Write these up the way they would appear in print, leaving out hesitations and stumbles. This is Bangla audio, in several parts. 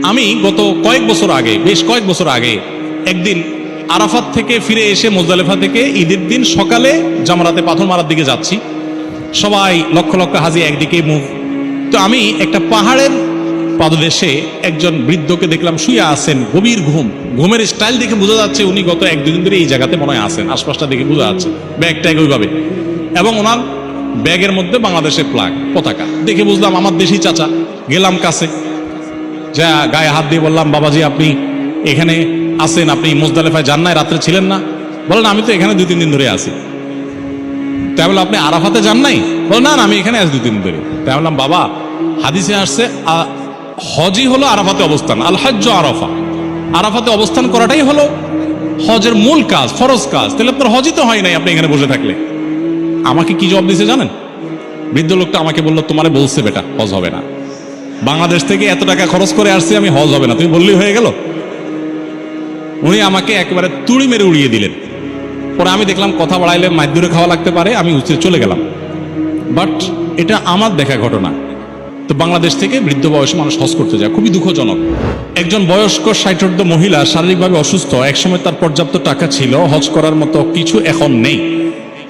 আমি গত বেশ কয়েক বছর আগে একদিন আরাফাত থেকে ফিরে এসে মুজদালিফা থেকে ঈদের দিন সকালে জামরাতে পাথর মারার দিকে যাচ্ছি। সবাই লক্ষ লক্ষ হাজি একদিকে মুভ। তো আমি একটা পাহাড়ের পাদদেশে একজন বৃদ্ধকে দেখলাম শুয়ে আছেন, গভীর ঘুমের স্টাইল দেখে বোঝা যাচ্ছে উনি গত এক দুদিন ধরে এই জায়গাতে মনে হয় আছেন, আশপাশটা দেখে বোঝা যাচ্ছে, ব্যাগ ট্যাগ ওইভাবে, এবং ওনার ব্যাগের মধ্যে বাংলাদেশের পতাকা দেখে বুঝলাম আমার দেশি চাচা। গেলাম কাছে, যা গায়ে হাত দিয়ে বললাম, বাবাজি আপনি এখানে আছেন, আপনি মুজদালিফায় যান নাই, রাত্রে ছিলেন না? বলেন আমি তো এখানে 2-3 দিন ধরে আছি। তাই বললাম আপনি আরাফাতে যান নাই? বলেন না আমি এখানে আছি 2-3 দিন ধরে। তাই বললাম বাবা, হাদিসে আসছে হজই হলো আরাফাতে অবস্থান, আল হজ্জ আরাফা, আরাফাতে অবস্থান করাটাই হলো হজের মূল কাজ, ফরজ কাজ। তাহলে আপনার হজই তো হয় নাই আপনি এখানে বসে থাকলে। আমাকে কি জবাব দিয়েছে জানেন? বৃদ্ধ লোকটা আমাকে বললো, তোমারে বলছে বেটা হজ হবে না, বাংলাদেশ থেকে এত টাকা খরচ করে আসছি আমি, হজ হবে না, তুমি বললেই হয়ে গেল। উনি আমাকে একেবারে তুড়ি মেরে উড়িয়ে দিলেন। পরে আমি দেখলাম কথা বাড়াইলে মাইদুরে খাওয়া লাগতে পারে, আমি চলে গেলাম। বাট এটা আমার দেখা ঘটনা। তো বাংলাদেশ থেকে বৃদ্ধ বয়সে মানুষ হজ করতে যায়, খুবই দুঃখজনক। একজন বয়স্ক 60 মহিলা শারীরিকভাবে অসুস্থ, একসময় তার পর্যাপ্ত টাকা ছিল, হজ করার মতো কিছু এখন নেই।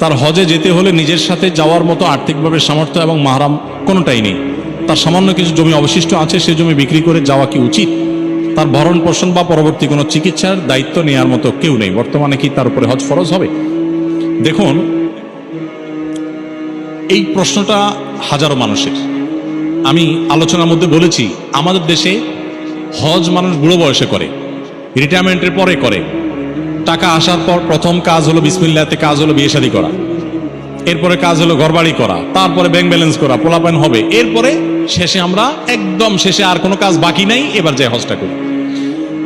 তার হজে যেতে হলে নিজের সাথে যাওয়ার মতো আর্থিকভাবে সামর্থ্য এবং মাহরাম কোনোটাই নেই। তার সামান্য কিছু জমি অবশিষ্ট আছে, সে জমি বিক্রি করে যাওয়া কি উচিত? তার ভরণ পোষণ বা পরবর্তী কোনো চিকিৎসার দায়িত্ব নেওয়ার মতো কেউ নেই। বর্তমানে কি তার উপরে হজ ফরজ হবে? দেখুন, এই প্রশ্নটা হাজারো মানুষের। আমি আলোচনার মধ্যে বলেছি, আমাদের দেশে হজ মানুষ বুড়ো বয়সে করে, রিটায়ারমেন্টের পরে করে। টাকা আসার পর প্রথম কাজ হলো বিসমিল্লাহতে, কাজ হলো বিয়ে শাদী করা, এরপরে কাজ হলো ঘরবাড়ি করা, তারপরে ব্যাংক ব্যালেন্স করা, পোলাপান হবে, এরপরে শেষে আমরা একদম শেষে আর কোনো কাজ বাকি নাই, এবার যাই হজটা করি।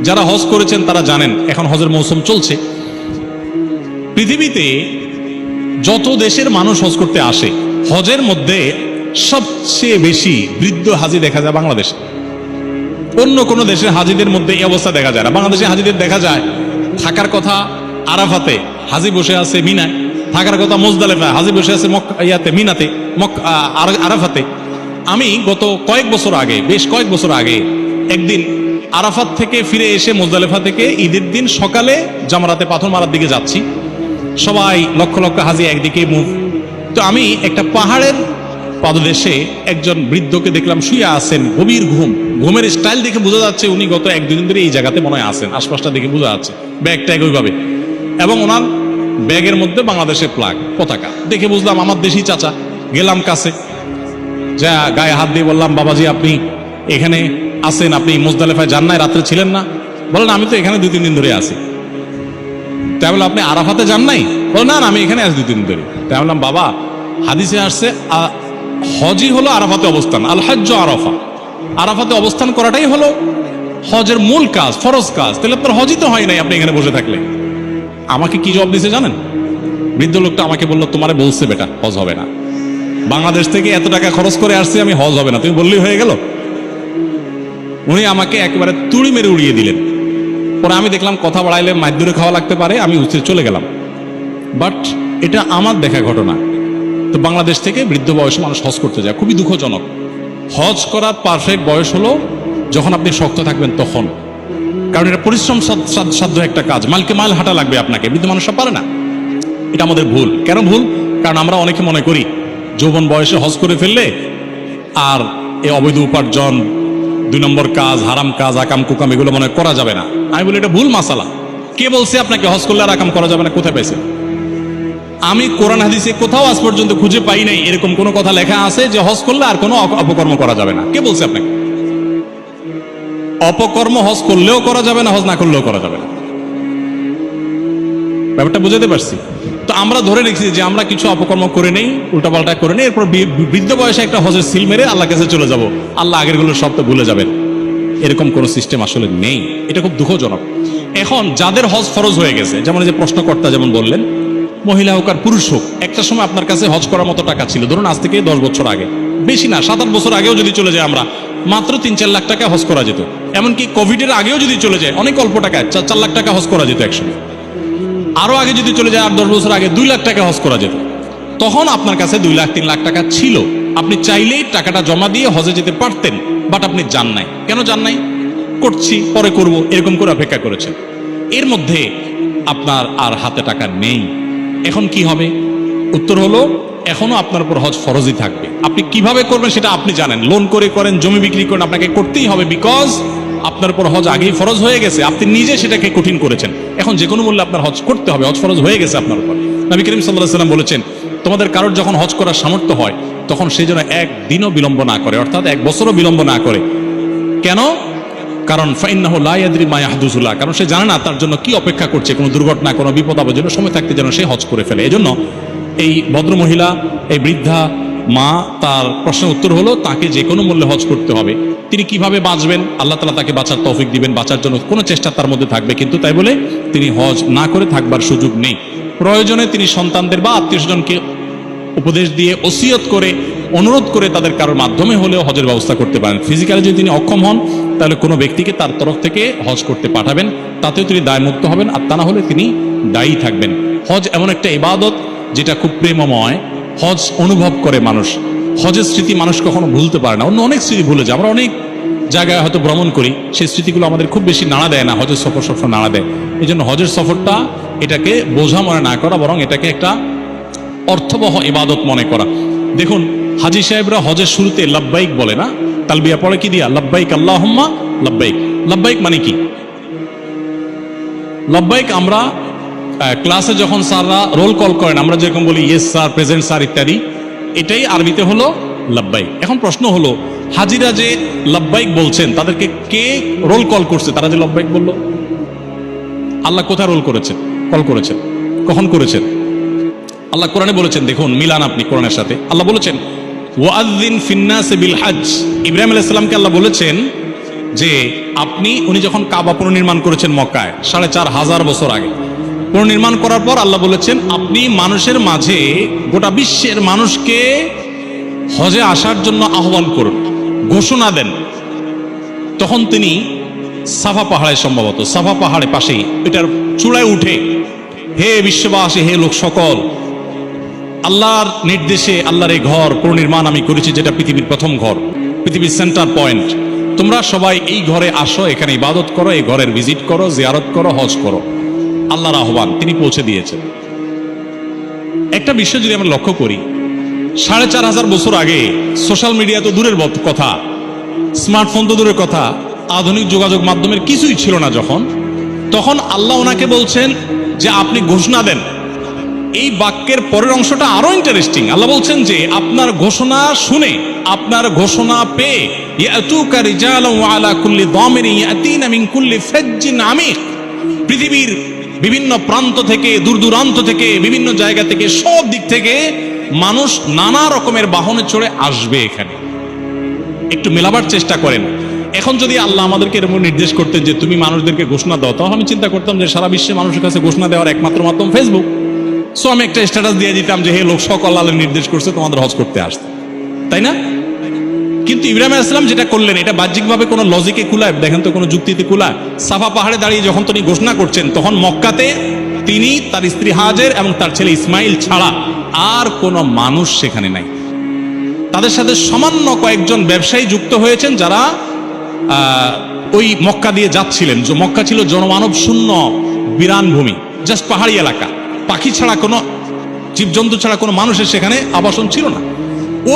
যারা হজ করেছেন তারা জানেন এখন হজের মৌসুম চলছে। পৃথিবীতে যত দেশের মানুষ হজ করতে আসে, হজের মধ্যে সবচেয়ে বেশি বৃদ্ধ হাজি দেখা যায় বাংলাদেশে। অন্য কোনো দেশের হাজিদের মধ্যে এই অবস্থা দেখা যায় না। বাংলাদেশে হাজিদের দেখা যায় থাকার কথা আরাফাতে, হাজি বসে আছে মিনায়, থাকার কথা মুজদালিফায়, হাজি বসে আছে মিনাতে, আরাফাতে। আমি গত বেশ কয়েক বছর আগে একদিন আরাফাত থেকে ফিরে এসে মুজদালিফা থেকে ঈদের দিন সকালে জামরাতে পাথর মারার দিকে যাচ্ছি। সবাই লক্ষ লক্ষ হাজি একদিকে মুভ। তো আমি একটা পাহাড়ের পাদদেশে একজন বৃদ্ধকে দেখলাম শুয়ে আছেন, গভীর ঘুমের স্টাইল দেখে বোঝা যাচ্ছে উনি গত এক দুদিন ধরে এই জায়গাতে মনে হয় আছেন, আশপাশটা দেখে বোঝা যাচ্ছে, ব্যাগ ট্যাগ ওইভাবে, এবং ওনার ব্যাগের মধ্যে বাংলাদেশের পতাকা দেখে বুঝলাম আমার দেশি চাচা। গেলাম কাছে, যা গায়ে হাত দিয়ে বললাম, বাবাজি আপনি এখানে আছেন, আপনি মুজদালিফায় যান নাই, রাত্রে ছিলেন না? বলেন আমি তো এখানে 2-3 দিন ধরে আছি। তাই বললাম আপনি আরাফাতে যান নাই? বলেন না আমি এখানে আছি 2-3 দিন ধরে। তাই বললাম বাবা, হাদিসে আসছে হজই হলো আরাফাতে অবস্থান, আল হজ্জ আরাফা, আরাফাতে অবস্থান করাটাই হলো হজের মূল কাজ, ফরজ কাজ। তাহলে আপনার হজই তো হয় নাই আপনি এখানে বসে থাকলে। আমাকে কি জবাব দিয়েছে জানেন? বৃদ্ধ লোকটা আমাকে বললো, তোমারে বলছে বেটা হজ হবে না, বাংলাদেশ থেকে এত টাকা খরচ করে আসছি আমি, হজ হবে না, তুমি বললেই হয়ে গেল। উনি আমাকে একেবারে তুড়ি মেরে উড়িয়ে দিলেন। পরে আমি দেখলাম কথা বাড়াইলে মাইদুরে খাওয়া লাগতে পারে, আমি চলে গেলাম। বাট এটা আমার দেখা ঘটনা। তো বাংলাদেশ থেকে বৃদ্ধ বয়সে মানুষ হজ করতে যায়, খুবই দুঃখজনক। হজ করার পারফেক্ট বয়স হলো যখন আপনি শক্ত থাকবেন তখন, কারণ এটা পরিশ্রম সাধ্য একটা কাজ, মাইলকে মাইল হাঁটা লাগবে আপনাকে, বৃদ্ধ মানুষরা পারে না। এটা আমাদের ভুল। কেন ভুল? কারণ আমরা অনেকে মনে করি যৌবন বয়সে হজ করে ফেললে আর এই অবৈধ উপার্জন, 2 নম্বর কাজ, হারাম কাজ, আকাম কুকাম এগুলো মনে করা যাবে না। আমি বলি এটা ভুল মাসালা। কে বলছে আপনাকে হজ করলে আর আকাম করা যাবে না? কোথায় পাইছে? আমি কোরআন হাদিসে কোথাও আজ পর্যন্ত খুঁজে পাই নাই এরকম কোনো কথা লেখা আছে যে হজ করলে আর কোনো অপকর্ম করা যাবে না। কে বলছে আপনাকে? অপকর্ম হজ করলেও করা যাবে না, হজ না করলেও করা যাবে না। ব্যাপারটা বুঝাতে পারছি? তো আমরা ধরে রেখেছি যে আমরা কিছু অপকর্ম করে নেই, উল্টাপাল্টা করে নেই, এরপর বৃদ্ধ বয়সে একটা হজের সিল মেরে আল্লাহ কাছে চলে যাব, আল্লাহ আগেরগুলো সব তো ভুলে যাবেন। এরকম কোন সিস্টেম আসলে নেই। এটা খুব দুঃখজনক। এখন যাদের হজ ফরজ হয়ে গেছে, যেমন যে প্রশ্নকর্তা যেমন বললেন, মহিলা হোক আর পুরুষ হোক, একটা সময় আপনার কাছে হজ করার মতো টাকা ছিল, ধরুন আজ থেকে 10 বছর আগে, বেশি না 7-8 বছর আগেও যদি চলে যায় আমরা, মাত্র 3-4 লাখ টাকা হজ করা যেত। এমনকি কোভিডের আগেও যদি চলে যায় অনেক অল্প টাকায় 4 লাখ টাকা হজ করা যেত একসময়। আরো আগে যদি চলে যায় 8-10 বছর আগে 2 লাখ টাকা হজ করা যেত। তখন আপনার কাছে 2 লাখ 3 লাখ টাকা ছিল, আপনি চাইলেই টাকাটা জমা দিয়ে হজে যেতে পারতেন। বাট আপনি যান নাই। কেন যান নাই? করছি, পরে করব, এরকম করে অপেক্ষা করেছেন। এর মধ্যে আপনার আর হাতে টাকা নেই, এখন কি হবে? উত্তর হলো, এখনো আপনার উপর হজ ফরজই থাকবে। আপনি কিভাবে করবেন সেটা আপনি জানেন, লোন করে করেন, জমি বিক্রি করেন, আপনাকে করতেই হবে, বিকজ আপনার উপর হজ আগেই ফরজ হয়ে গেছে, আপনি নিজে সেটাকে কঠিন করেছেন। এখন যে কোনো মূল্যে আপনার হজ করতে হবে, হজ ফরজ হয়ে গেছে আপনার উপর। নবী করিম সাল্লাল্লাহু আলাইহি ওয়াসাল্লাম বলেছেন, তোমাদের কারোর যখন হজ করার সামর্থ্য হয় তখন সে যেন একদিনও বিলম্ব না করে, অর্থাৎ 1 বছরও বিলম্ব না করে। কেন? কারণ ফাইন্নাহু লা ইয়াদরি মা ইয়াহদুসু লাহু, কারণ সে জানে না তার জন্য কি অপেক্ষা করছে, কোনো দুর্ঘটনা, কোনো বিপদ আপদের জন্য সময় থাকতে যেন সে হজ করে ফেলে। এজন্য এই ভদ্র মহিলা, এই বৃদ্ধা মা, তার প্রশ্নের উত্তর হলো তাকে যে কোনো মূল্যে হজ করতে হবে। তিনি কিভাবে বাঁচবেন? আল্লাহ তাআলা তাকে বাঁচার তৌফিক দিবেন, বাঁচার জন্য কোনো চেষ্টা তার মধ্যে থাকবে, কিন্তু তাই বলে তিনি হজ না করে থাকবার সুযোগ নেই। প্রয়োজনে তিনি সন্তানদের বা আত্মীয়স্বজনকে উপদেশ দিয়ে, ওসিয়ত করে, অনুরোধ করে তাদের কারোর মাধ্যমে হলেও হজের ব্যবস্থা করতে পারেন। ফিজিক্যালি যদি তিনি অক্ষম হন তাহলে কোনো ব্যক্তিকে তার তরফ থেকে হজ করতে পাঠাবেন, তাতেও তিনি দায়মুক্ত হবেন, আর তা না হলে তিনি দায়ী থাকবেন। হজ এমন একটা ইবাদত যেটা খুব প্রেমময়, হজ অনুভব করে মানুষ, হজের স্মৃতি মানুষ কখনো ভুলতে পারে না। অন্য অনেক স্মৃতি ভুলে যায়, আমরা অনেক জায়গায় হয়তো ভ্রমণ করি, সেই স্মৃতিগুলো আমাদের খুব বেশি নাড়া দেয় না, হজের সফর সবসময় নাড়া দেয়। এই জন্য হজের সফরটা এটাকে বোঝা মনে না করা, বরং এটাকে একটা অর্থবহ ইবাদত মনে করা। দেখুন, হাজী সাহেবরা হজের শুরুতে লাব্বাইক বলে না, তালবিয়া পড়ে কি দিয়া? লাব্বাইক আল্লাহুম্মা লাব্বাইক। লাব্বাইক মানে কি? লাব্বাইক আমরা ক্লাসে যখন স্যাররা রোল কল করেন আমরা যেরকম বলি ইয়েস স্যার, প্রেজেন্ট স্যার ইত্যাদি, এটাই আরবিতে হলো লাব্বাইক। এখন প্রশ্ন হলো, হাজিরা যে লাব্বাইক বলছেন তাদেরকে কে রোল কল করছে? তারা যে লাব্বাইক বলল, আল্লাহ কোথায় রোল করেছেন, কল করেছেন, কখন করেছেন? আল্লাহ কোরআনে বলেছেন, দেখুন মিলান আপনি কোরআনের সাথে। আল্লাহ বলেছেন ওয়াযিন ফিন্নাসি বিল হজ। ইব্রাহিম আলাইহিস সালামকে আল্লাহ বলেছেন যে উনি যখন কাবা পুনর্নির্মাণ করেছেন মক্কায় 4500 বছর আগে, পুনর্নির্মাণ করার পর আল্লাহ বলেছেন আপনি মানুষের মাঝে, গোটা বিশ্বের মানুষকে হজে আসার জন্য আহ্বান করুন, ঘোষণা দেন। তখন তিনি সাফা পাহাড়ে, সম্ভবত সাফা পাহাড়ে পাশেই এটার চূড়ায় উঠে, হে বিশ্ববাসী, হে লোক সকল, আল্লাহর নির্দেশে আল্লাহর এই ঘর পুনর্নির্মাণ আমি করেছি, যেটা পৃথিবীর প্রথম ঘর, পৃথিবীর সেন্টার পয়েন্ট। তোমরা সবাই এই ঘরে আসো, এখানে ইবাদত করো, এই ঘরের ভিজিট করো, জিয়ারত করো, হজ করো। আল্লাহর আহ্বান তিনি পৌঁছে দিয়েছেন। একটা বিষয় যদি আমরা লক্ষ্য করি, 4500 বছর আগে সোশ্যাল মিডিয়া তো দূরের কথা, স্মার্টফোন তো দূরের কথা, আধুনিক যোগাযোগ মাধ্যমের কিছুই ছিল না তখন আল্লাহ ওনাকে বলছেন যে আপনি ঘোষণা দেন। এই বাক্যের পরের অংশটা আরো ইন্টারেস্টিং। আল্লাহ বলছেন যে আপনার ঘোষণা শুনে, আপনার ঘোষণা পেয়ে, ইয়াতুকা রিজালান ওয়া আলা কুল্লি দামিরিন ইয়াতিনা মিন কুল্লি ফাজ্জিন আমিক, পৃথিবীর বিভিন্ন প্রান্ত থেকে, দূর দূরান্ত থেকে, বিভিন্ন জায়গা থেকে, সব দিক থেকে মানুষ নানা রকমের বাহনে চড়ে আসবে এখানে। একটু মেলাবার চেষ্টা করেন। এখন যদি আল্লাহ আমাদেরকে এরকম নির্দেশ করতেন যে তুমি মানুষদেরকে ঘোষণা দাও, তাহলে আমি চিন্তা করতাম যে সারা বিশ্বে মানুষের কাছে ঘোষণা দেওয়ার একমাত্র মাধ্যম ফেসবুক। সো আমি একটা স্ট্যাটাস দিয়ে দিতাম যে হে লোক সকল, আল্লাহ নির্দেশ করছে তোমাদের হজ করতে আসতে, তাই না? কিন্তু ইব্রাহিম আলাইহিস সালাম যেটা করলেন, এটা বাহ্যিকভাবে কোনো লজিকে কুলায়? দেখেন তো, কোনো যুক্তিতে কুলায়? সাফা পাহাড়ে দাঁড়িয়ে যখন তিনি ঘোষণা করছেন, তখন মক্কাতে তিনি, তার স্ত্রী হাজের এবং তার ছেলে ইসমাইল ছাড়া আর কোনো মানুষ সেখানে নাই। তাদের সাথে সামান্য কয়েকজন ব্যবসায়ী যুক্ত হয়েছেন, যারা ওই মক্কা দিয়ে যাচ্ছিলেন। মক্কা ছিল জনমানব শূন্য বিরান ভূমি, জাস্ট পাহাড়ি এলাকা, পাখি ছাড়া, কোনো জীবজন্তু ছাড়া কোনো মানুষের সেখানে আবাসন ছিল না।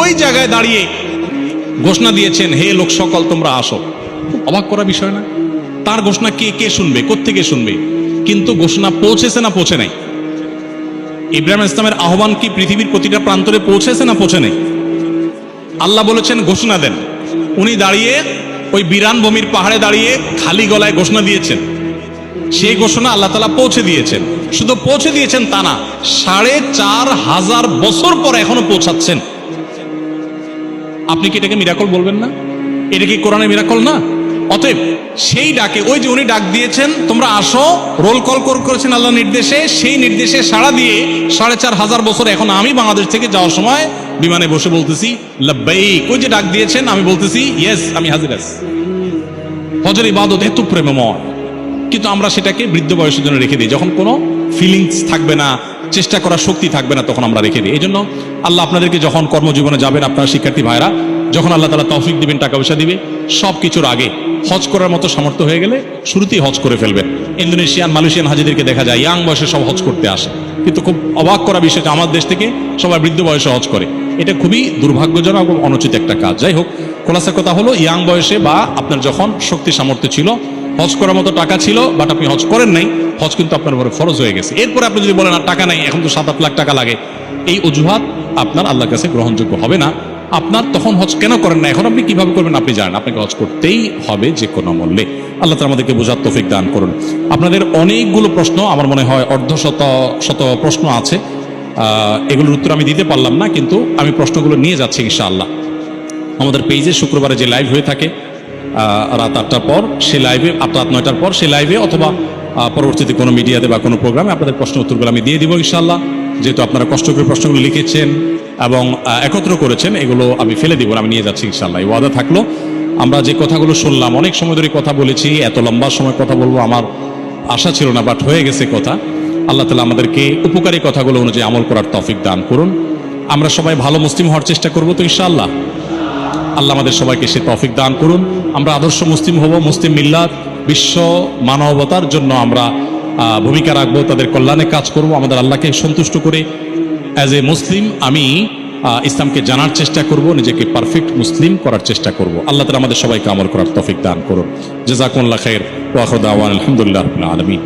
ওই জায়গায় দাঁড়িয়ে ঘোষণা দিয়েছেন, হে লোক সকল তোমরা আসো। খুব অবাক করা বিষয় না? তার ঘোষণা কে শুনবে, কোত্থেকে শুনবে? কিন্তু ঘোষণা পৌঁছেছে না পৌঁছে নাই? ইব্রাহিম ইসলামের আহ্বান কি পৃথিবীর প্রতিটা প্রান্তরে পৌঁছেছে না পৌঁছে নাই? আল্লাহ বলেছেন ঘোষণা দেন। উনি দাঁড়িয়ে ওই বিরান ভূমির পাহাড়ে দাঁড়িয়ে খালি গলায় ঘোষণা দিয়েছেন। সেই ঘোষণা আল্লাহ তাআলা পৌঁছে দিয়েছেন। শুধু পৌঁছে দিয়েছেন তা না, 4500 বছর পর এখনো পৌঁছাচ্ছেন। আপনি কি এটাকে মিরাকল বলবেন না? এটা কি কোরআনের মিরাকল না? অতএব সেই ডাকে, ওই যে উনি ডাক দিয়েছেন তোমরা আসো, রোল কল করেছেন আল্লাহ নির্দেশে, সেই নির্দেশে সাড়া দিয়ে 4500 বছর এখন আমি বাংলাদেশ থেকে যাওয়ার সময় বিমানে বসে বলতেছি লাব্বাইক। ওই যে ডাক দিয়েছেন আমি বলতেছি ইয়েস, আমি হাজির আছি। হজের ইবাদত এত প্রেমময়, কিন্তু আমরা সেটাকে বৃদ্ধ বয়সের জন্য রেখে দিই। যখন কোনো ফিলিংস থাকবে না, চেষ্টা করার শক্তি থাকবে না, তখন আমরা রেখে দিই। এই জন্য আল্লাহ আপনাদেরকে যখন কর্মজীবনে যাবেন, আপনারা শিক্ষার্থী ভাইরা, যখন আল্লাহ তাআলা তৌফিক দিবেন, টাকা পয়সা দিবে, সব কিছুর আগে হজ করার মতো সামর্থ্য হয়ে গেলে শুরুতেই হজ করে ফেলবেন। ইন্দোনেশিয়ান মালয়েশিয়ান হাজিদেরকে দেখা যায় ইয়াং বয়সে সব হজ করতে আসে, কিন্তু খুব অবাক করা বিষয় যে আমার দেশ থেকে সবাই বৃদ্ধ বয়সে হজ করে। এটা খুবই দুর্ভাগ্যজনক এবং অনুচিত একটা কাজ। যাই হোক, খোলাসা কথা হলো, ইয়াং বয়সে বা আপনার যখন শক্তি সামর্থ্য ছিল, হজ করার মতো টাকা ছিল, বাট আপনি হজ করেন নাই, হজ কিন্তু আপনার উপরে ফরজ হয়ে গেছে। এরপরে আপনি যদি বলেন আর টাকা নাই, এখন তো 7-8 লাখ টাকা লাগে, এই অজুহাত আপনার আল্লাহর কাছে গ্রহণযোগ্য হবে না। আপনার তখন হজ কেন করেন না, এখন আপনি কিভাবে করবেন আপনি জানেন, আপনাকে হজ করতেই হবে যে কোনো মূল্যে। আল্লাহ তাআলা আমাদেরকে বোঝার তৌফিক দান করুন। আপনাদের অনেকগুলো প্রশ্ন, আমার মনে হয় শত প্রশ্ন আছে, এগুলোর উত্তর আমি দিতে পারলাম না, কিন্তু আমি প্রশ্নগুলো নিয়ে যাচ্ছি ইনশাআল্লাহ। আমাদের পেজে শুক্রবারে যে লাইভ হয়ে থাকে রাত 8টার পর, সেই লাইভে, 8-9টার পর সেই লাইভে, অথবা পরবর্তীতে কোনো মিডিয়াতে বা কোনো প্রোগ্রামে আপনাদের প্রশ্ন উত্তরগুলো আমি দিয়ে দিব ইনশাআল্লাহ। যেহেতু আপনারা কষ্ট করে প্রশ্নগুলো লিখেছেন এবং একত্র করেছেন, এগুলো আমি ফেলে দিব না, আমি নিয়ে যাচ্ছি ইনশাআল্লাহ। এই ওয়াদা থাকলো। আমরা যে কথাগুলো শুনলাম, অনেক সময় ধরে কথা বলেছি, এত লম্বা সময় কথা বলবো আমার আশা ছিল না, বাট হয়ে গেছে কথা। আল্লাহ তাআলা আমাদেরকে উপকারী কথাগুলো অনুযায়ী আমল করার তৌফিক দান করুন। আমরা সবাই ভালো মুসলিম হওয়ার চেষ্টা করবো তো ইনশাআল্লাহ। আল্লাহ আমাদের সবাইকে সে তৌফিক দান করুন। আমরা আদর্শ মুসলিম হব, মুসলিম মিল্লাত, বিশ্ব মানবতার জন্য আমরা ভূমিকা রাখবো, তাদের কল্যাণে কাজ করব, আমাদের আল্লাহকে সন্তুষ্ট করে অ্যাজ এ মুসলিম আমি ইসলামকে জানার চেষ্টা করব, নিজেকে পারফেক্ট মুসলিম করার চেষ্টা করব। আল্লাহ তাআলা আমাদের সবাইকে আমল করার তৌফিক দান করুন। জাযাকুমুল্লাহ খাইর ওয়া আখিরু দাওয়ানা আলহামদুলিল্লাহি রাব্বিল আলামিন।